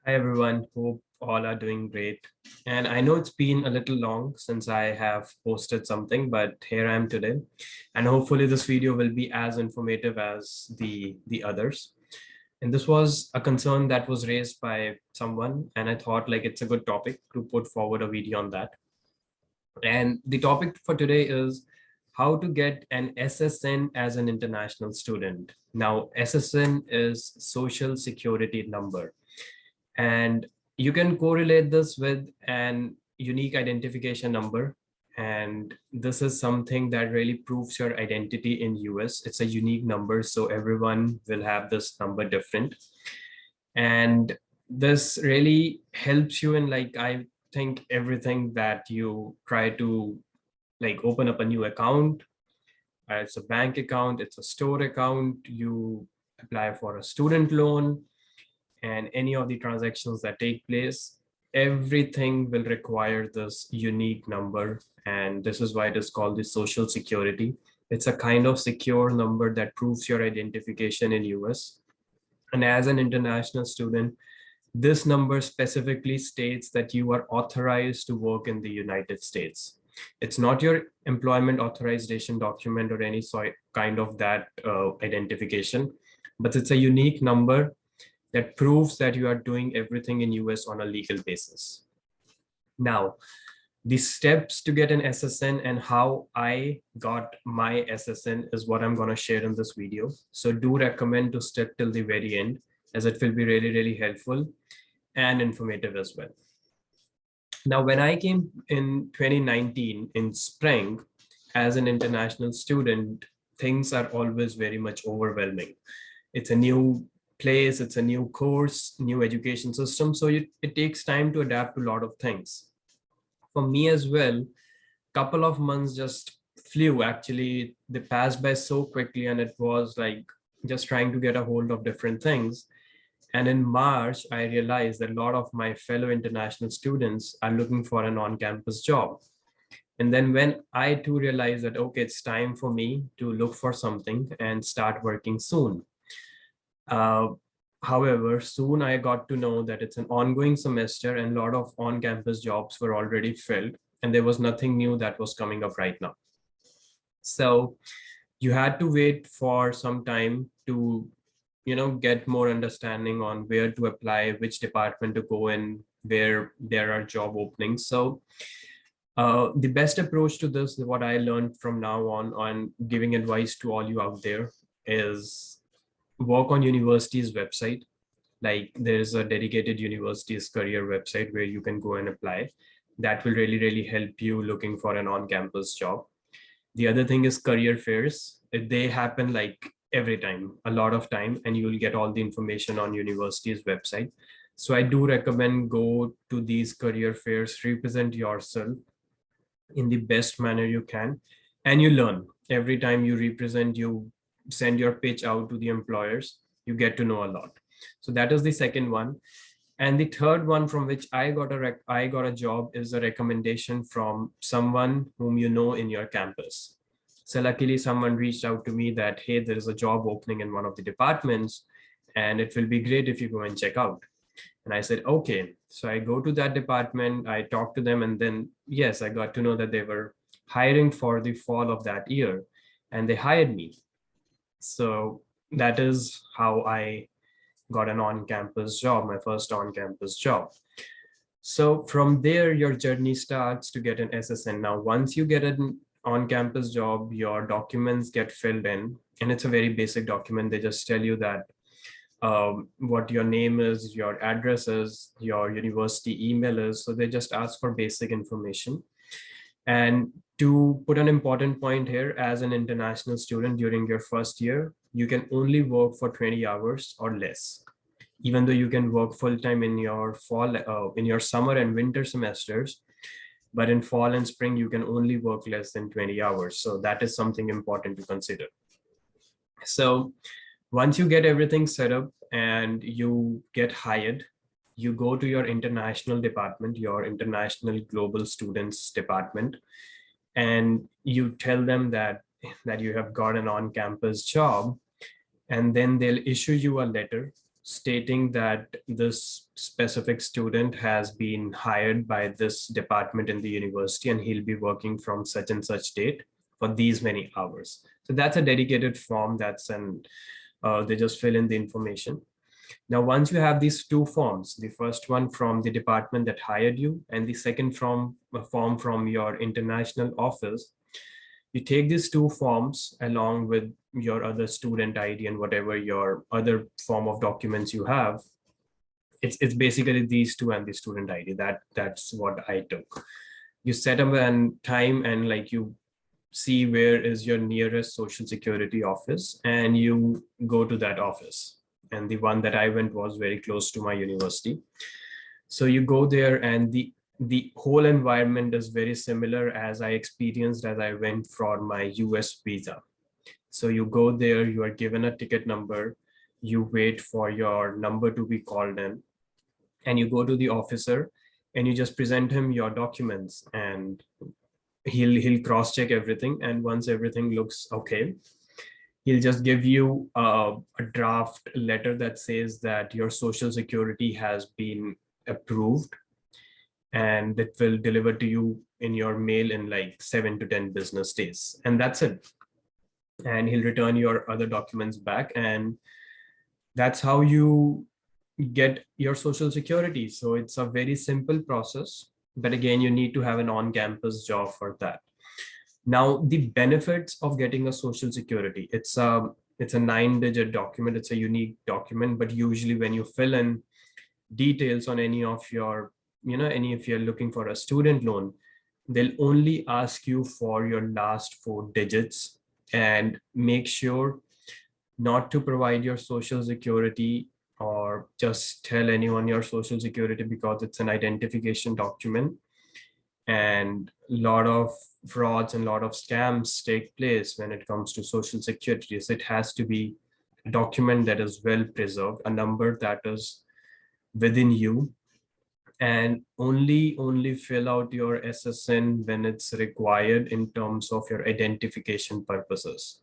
Hi everyone, hope all are doing great. And I know it's been a little long since I have posted something, but here I am today. And hopefully this video will be as informative as the others. And this was a concern that was raised by someone, and I thought like it's a good topic to put forward a video on that. And the topic for today is how to get an SSN as an international student. Now, SSN is Social Security Number, and you can correlate this with an unique identification number. And this is something that really proves your identity in US. It's a unique number, so everyone will have this number different. And this really helps you in, like, I think everything that you try to like open up a new account. It's a bank account, it's a store account, you apply for a student loan, and any of the transactions that take place, everything will require this unique number. And this is why it is called the Social Security. It's a kind of secure number that proves your identification in US. And as an international student, this number specifically states that you are authorized to work in the United States. It's not your employment authorization document or any sort kind of that identification, but it's a unique number that proves that you are doing everything in US on a legal basis. Now, the steps to get an SSN and how I got my SSN is what I'm going to share in this video. So do recommend to stick till the very end, as it will be really, really helpful and informative as well. Now, when I came in 2019 in spring as an international student, things are always very much overwhelming. It's a new place, it's a new course, new education system. So it takes time to adapt to a lot of things. For me as well, couple of months just flew. Actually, they passed by so quickly, and it was like just trying to get a hold of different things. And in March, I realized that a lot of my fellow international students are looking for an on-campus job. And then when I too realized that, okay, it's time for me to look for something and start working soon. Uh, However, soon I got to know that it's an ongoing semester and a lot of on-campus jobs were already filled, and there was nothing new that was coming up right now. So you had to wait for some time to, get more understanding on where to apply, which department to go in, where there are job openings. So the best approach to this, what I learned from now on giving advice to all you out there, is work on university's website. Like there's a dedicated university's career website where you can go and apply. That will really, really help you looking for an on-campus job. The other thing is career fairs. They happen like every time, a lot of time, and you will get all the information on university's website. So I do recommend go to these career fairs, represent yourself in the best manner you can, and you learn. Every time you represent, you send your pitch out to the employers, you get to know a lot. So that is the second one. And the third one from which I got a job is a recommendation from someone whom you know in your campus. So luckily someone reached out to me that, hey, there is a job opening in one of the departments and it will be great if you go and check out. And I said, okay. So I go to that department, I talked to them, and then yes, I got to know that they were hiring for the fall of that year, and they hired me. So that is how I got an on-campus job, my first on-campus job. So from there, your journey starts to get an SSN. Now, once you get an on-campus job, your documents get filled in, and it's a very basic document. They just tell you that what your name is, your address is, your university email is. So they just ask for basic information. And to put an important point here, as an international student during your first year, you can only work for 20 hours or less, even though you can work full-time in your in your summer and winter semesters. But in fall and spring, you can only work less than 20 hours. So that is something important to consider. So once you get everything set up and you get hired, you go to your international department, your international global students department, and you tell them that you have got an on-campus job, and then they'll issue you a letter. stating that this specific student has been hired by this department in the university and he'll be working from such and such date for these many hours. So that's a dedicated form. They just fill in the information. Now, once you have these two forms, the first one from the department that hired you and the second from a form from your international office, you take these two forms along with your other student ID and whatever your other form of documents you have. It's basically these two and the student ID. That's what I took. You set up a time and like you see where is your nearest social security office and you go to that office. And the one that I went was very close to my university. So you go there and the whole environment is very similar as I experienced as I went for my US visa. So you go there, you are given a ticket number, you wait for your number to be called in, and you go to the officer and you just present him your documents and he'll cross-check everything. And once everything looks okay, he'll just give you a draft letter that says that your social security has been approved, and it will deliver to you in your mail in like 7 to 10 business days. And that's it. And he'll return your other documents back. And that's how you get your social security. So it's a very simple process. But again, you need to have an on-campus job for that. Now, the benefits of getting a social security, it's a 9-digit document. It's a unique document, but usually when you fill in details on any of your, if you're looking for a student loan, they'll only ask you for your last 4 digits, and make sure not to provide your social security or just tell anyone your social security, because it's an identification document and a lot of frauds and a lot of scams take place when it comes to social security. So it has to be a document that is well preserved, a number that is within you, and only fill out your SSN when it's required in terms of your identification purposes,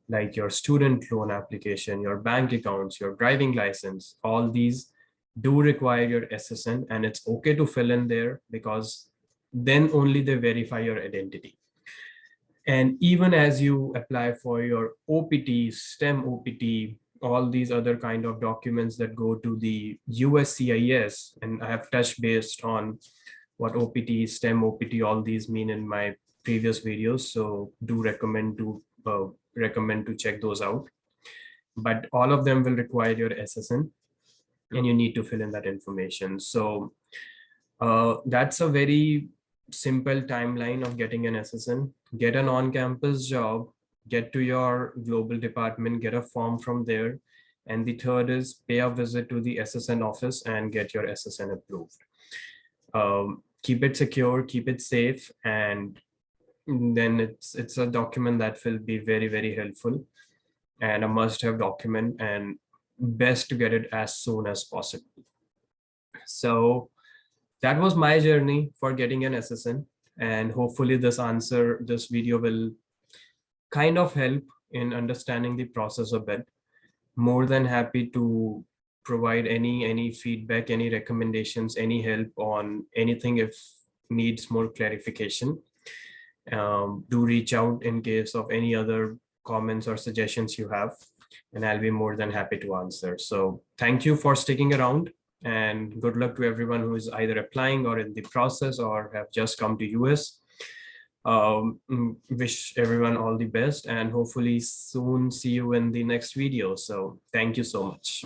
like your student loan application, your bank accounts, your driving license. All these do require your SSN, and it's okay to fill in there because then only they verify your identity. And even as you apply for your OPT, STEM OPT, all these other kind of documents that go to the USCIS, and I have touched based on what OPT, STEM OPT, all these mean in my previous videos. So do recommend to check those out. But all of them will require your SSN, and you need to fill in that information. So that's a very simple timeline of getting an SSN. Get an on-campus job, get to your global department, get a form from there. And the third is pay a visit to the SSN office and get your SSN approved. Keep it secure, keep it safe, and then it's a document that will be very, very helpful and a must-have document, and best to get it as soon as possible. So that was my journey for getting an SSN, and hopefully this video will kind of help in understanding the process a bit. More than happy to provide any feedback, any recommendations, any help on anything if needs more clarification. Do reach out in case of any other comments or suggestions you have, and I'll be more than happy to answer. So thank you for sticking around, and good luck to everyone who is either applying or in the process or have just come to US. Wish everyone all the best, and hopefully soon see you in the next video. So thank you so much.